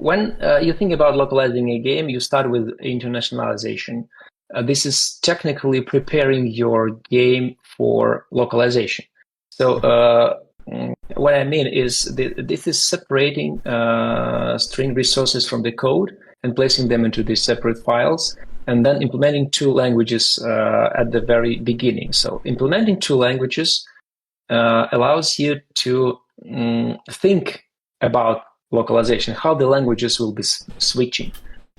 when you think about localizing a game, you start with internationalization. This is technically preparing your game for localization. So what I mean is this is separating string resources from the code and placing them into these separate files, and then implementing two languages at the very beginning. So implementing two languages allows you to think about localization, how the languages will be switching.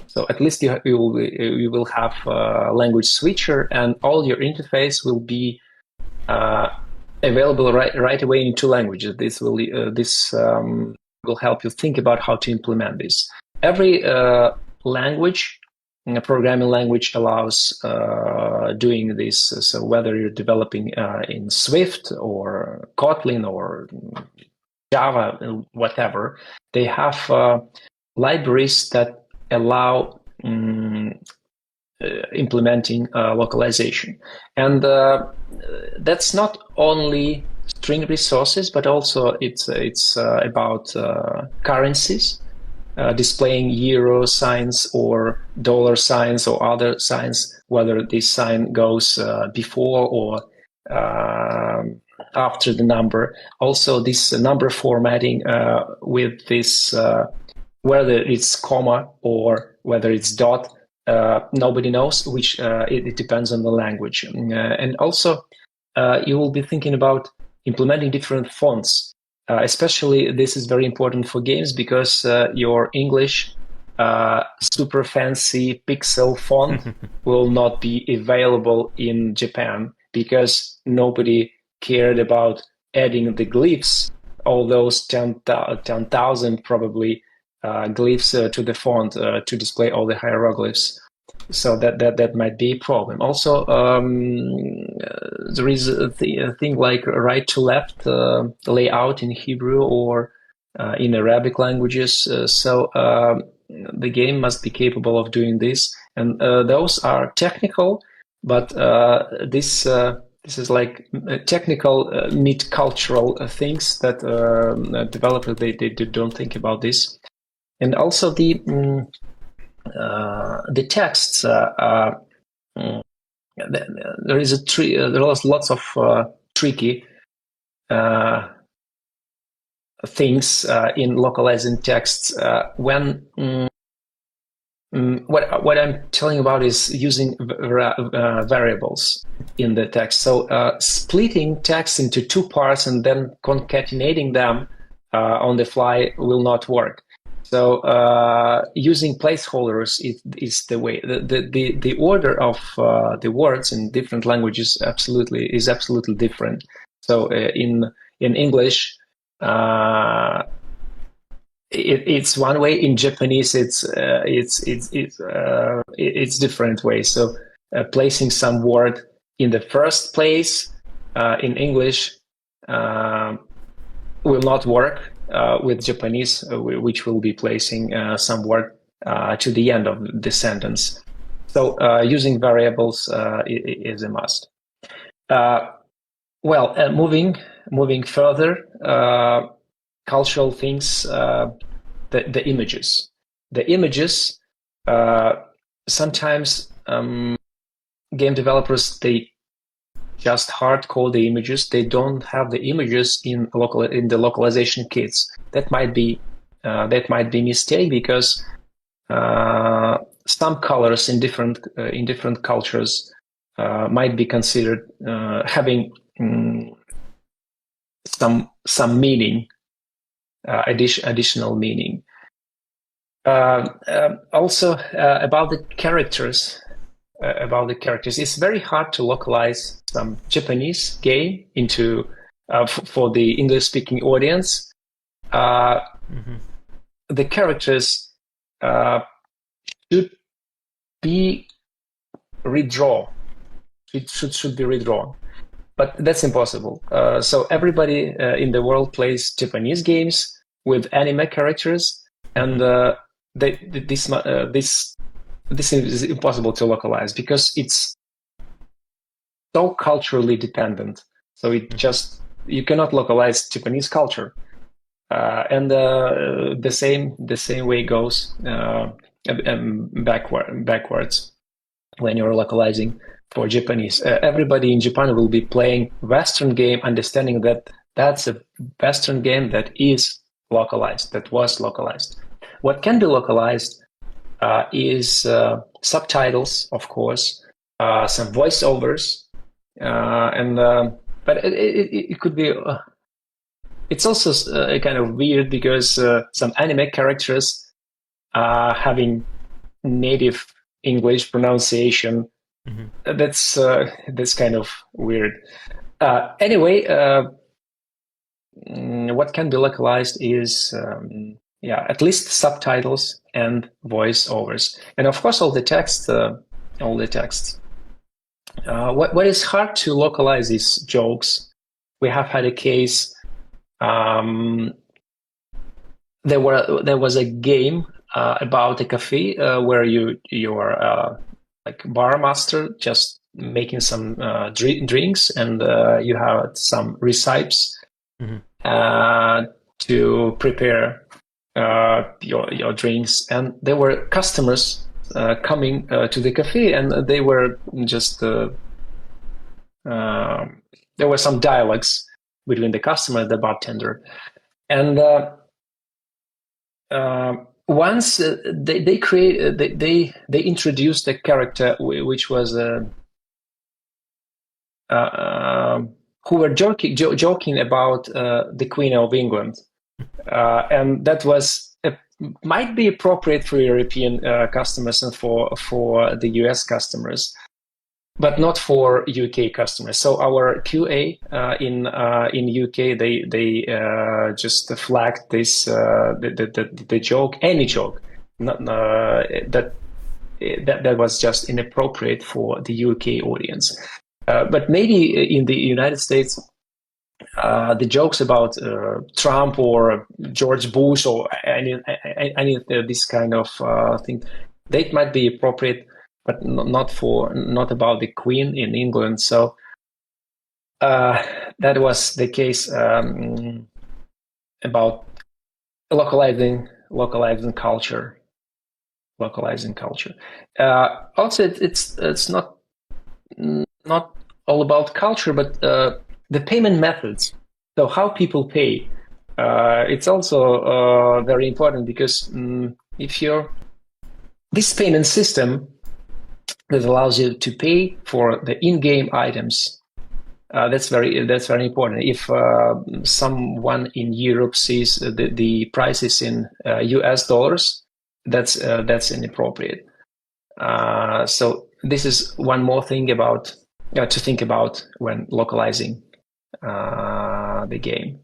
So at least you will have a language switcher, and all your interface will be available right away in two languages. This will help you think about how to implement this. Every language, programming language, allows doing this. So whether you're developing in Swift or Kotlin or Java, whatever, they have libraries that allow implementing localization. And that's not only string resources, but also it's about currencies, displaying euro signs or dollar signs or other signs, whether this sign goes before or after the number. Also, this number formatting with this, whether it's comma or whether it's dot, nobody knows, which it depends on the language. And also, you will be thinking about implementing different fonts. Especially, this is very important for games because your English super fancy pixel font will not be available in Japan because nobody cared about adding the glyphs, all those 10,000 probably glyphs to the font to display all the hieroglyphs. So that might be a problem. Also, there is a thing like right to left layout in Hebrew or in Arabic languages. So the game must be capable of doing this, and those are technical, but this is like technical meet cultural things that developers they don't think about this. And also the texts. There is there are lots of tricky things in localizing texts. When what I'm telling about is using variables in the text. So splitting text into two parts and then concatenating them on the fly will not work. So using placeholders is the way. The order of the words in different languages is absolutely different. So in English, it's one way. In Japanese, it's different way. So placing some word in the first place in English will not work with Japanese, which will be placing some word to the end of the sentence. So using variables is a must. Moving further, cultural things, the images. The images, sometimes game developers, they just hardcode the images. They don't have the images in the localization kits. That might be a mistake because some colors in different cultures might be considered having some meaning, additional meaning. Also about the characters. It's very hard to localize some Japanese game into for the English-speaking audience. The characters should be redrawn. It should be redrawn, but that's impossible. So everybody in the world plays Japanese games with anime characters, and this is impossible to localize because it's so culturally dependent. So you cannot localize Japanese culture. And the same way goes backwards when you're localizing for Japanese. Everybody in Japan will be playing Western game, understanding that that's a Western game that is localized, that was localized. What can be localized is subtitles, of course, some voiceovers, but it could be. It's also kind of weird because some anime characters having native English pronunciation. Mm-hmm. That's kind of weird. Anyway, what can be localized is at least subtitles and voiceovers, and of course all the text. What is hard to localize is jokes. We have had a case. There was a game about a cafe where you are like bar master, just making some drinks, and you have some recipes to prepare your drinks. And there were customers coming to the cafe, and they were just there were some dialogues between the customer and the bartender, and once they introduced a character which was who were joking about the Queen of England, and that was might be appropriate for European customers and for the US customers, but not for UK customers. So our QA in UK, they just flagged this the joke, any joke, that was just inappropriate for the UK audience. But maybe in the United States, the jokes about Trump or George Bush or any this kind of thing, they might be appropriate, but not about the Queen in England. So that was the case about localizing culture. Also, it's not all about culture, but the payment methods. So how people pay. It's also very important because if this payment system that allows you to pay for the in-game items, that's very important. If someone in Europe sees the prices in US dollars, that's inappropriate. So this is one more thing to think about when localizing the game.